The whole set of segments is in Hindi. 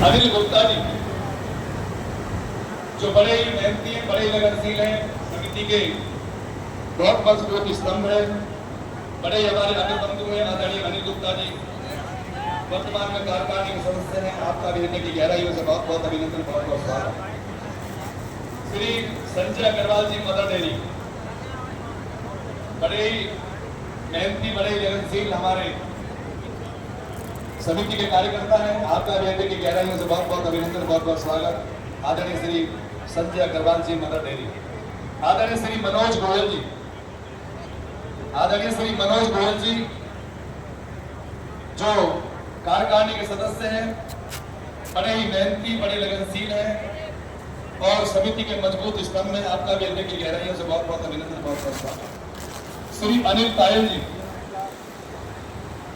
अनिल गुप्ता जी जो बड़े ही मेहनती हैं, बड़े ही लगनशील हैं, समिति के बहुत मजबूत स्तंभ है, बड़े ही हमारे अन्य बंधु हैं। आदरणीय अनिल गुप्ता जी वर्तमान में कार्यकारिणी के सदस्य हैं। आपका अभिनंदन की गहराइयों से बहुत बहुत अभिनंदन, बहुत बहुत स्वागत। श्री संजय अग्रवाल जी मदर डेयरी बड़े ही मेहनती, बड़े ही लगनशील हमारे समिति के कार्यकर्ता हैं। आपका अभिनंदन की गहराइयों से बहुत बहुत अभिनंदन, बहुत बहुत स्वागत। आदरणीय श्री संजय अग्रवाल जी मदर डेयरी, आदरणीय श्री मनोज गोयल जी, आदरणीय श्री मनोज गोयल जी जो कार्यकारिणी के सदस्य हैं, बड़े ही मेहनती, बड़े लगनशील हैं और समिति के मजबूत स्तंभ में। आपका अभिनंदन की गहराइयों से बहुत बहुत अभिनंदन, बहुत बहुत स्वागत। श्री अनिल तायल जी,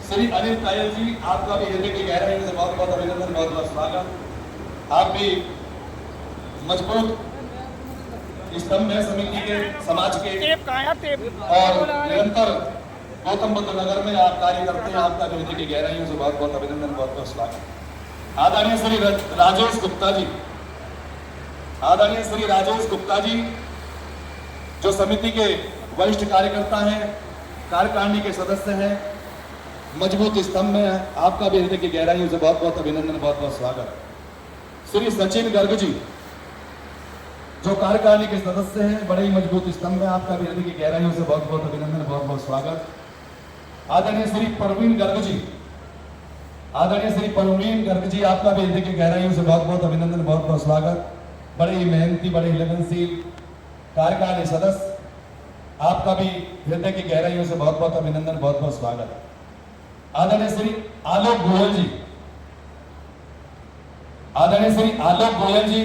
श्री अनिल तायल जी आपका भी हृदय की गहराइयों से बहुत बहुत अभिनंदन, बहुत बहुत स्वागत। आप भी मजबूत स्तंभ है समिति के, समाज के, और निरंतर गौतम बुद्ध नगर में आप कार्य करते हैं। आपका हृदय की गहराइयों से बहुत बहुत अभिनंदन, बहुत बहुत स्वागत। आदरणीय श्री राजेश गुप्ता जी, आदरणीय श्री राजेश गुप्ता जी जो समिति के वरिष्ठ कार्यकर्ता हैं, कार्यकारिणी के सदस्य हैं, मजबूत स्तंभ में। आपका भी हृदय की गहराइयों से बहुत बहुत अभिनंदन, बहुत बहुत स्वागत। श्री सचिन गर्ग जी जो कार्यकारिणी के सदस्य हैं, बड़े ही मजबूत स्तंभ में। आपका भी हृदय की गहराइयों से बहुत बहुत अभिनंदन, बहुत बहुत स्वागत। आदरणीय श्री परवीन गर्ग जी, आदरणीय श्री परवीन गर्ग जी आपका भी हृदय की गहराइयों से बहुत बहुत अभिनंदन, बहुत बहुत स्वागत। बड़े ही मेहनती, बड़े ही लगनशील कार्यकारिणी सदस्य, आपका भी हृदय की गहराइयों से बहुत बहुत अभिनंदन, बहुत बहुत स्वागत। आदरणीय श्री आलोक गोयल जी, आदरणीय श्री आलोक गोयल जी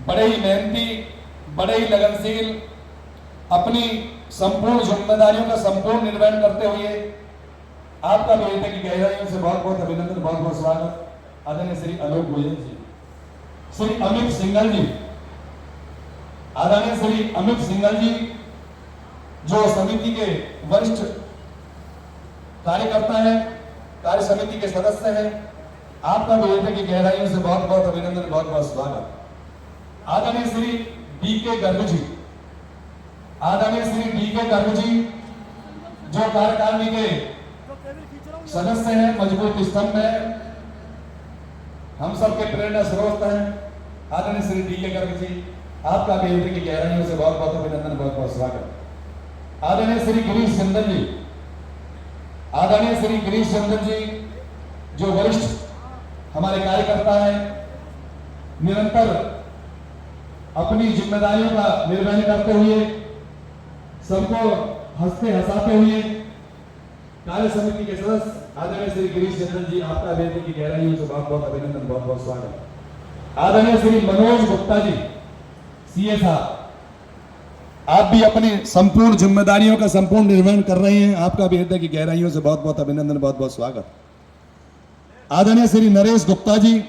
बड़े ही मेहनती, बड़े ही लगनशील, अपनी संपूर्ण जिम्मेदारियों का संपूर्ण निर्वहन करते हुए आपका भी हृदय की गहराइयों से बहुत बहुत अभिनंदन, बहुत बहुत स्वागत। आदरणीय श्री आलोक गोयल जी, श्री अमित सिंघल जी, आदरणीय श्री अमित सिंघल जी जो समिति के वरिष्ठ कार्यकर्ता हैं, कार्य समिति के सदस्य हैं। आपका भी हृदय की गहराइयों से बहुत बहुत अभिनंदन, बहुत बहुत स्वागत। आदरणीय श्री डी के गर्ग जी, आदरणीय श्री डी के गर्ग जी जो कार्यकारिणी के सदस्य हैं, मजबूत स्तंभ में, हम सबके प्रेरणा स्रोत हैं। आदरणीय श्री डी के गर्ग जी आपका भी हृदय की गहराइयों से बहुत बहुत अभिनंदन, बहुत बहुत स्वागत। आदरणीय श्री गिरीश चंदन जी, आदरणीय श्री गिरीश चंदन जी जो वरिष्ठ हमारे कार्यकर्ता हैं, निरंतर अपनी जिम्मेदारियों का निर्वहन करते हुए, सबको हंसते हंसाते हुए कार्य समिति के सदस्य आदरणीय श्री गिरीश चंदन जी आपका हृदय की गहराइयों से बहुत बहुत अभिनंदन, बहुत बहुत स्वागत। आदरणीय श्री मनोज गुप्ता जी सीए साहब, आप भी अपनी संपूर्ण जिम्मेदारियों का संपूर्ण निर्वहन कर रहे हैं। आपका भी हृदय की गहराइयों से बहुत बहुत अभिनंदन, बहुत बहुत स्वागत। आदरणीय श्री नरेश गुप्ता जी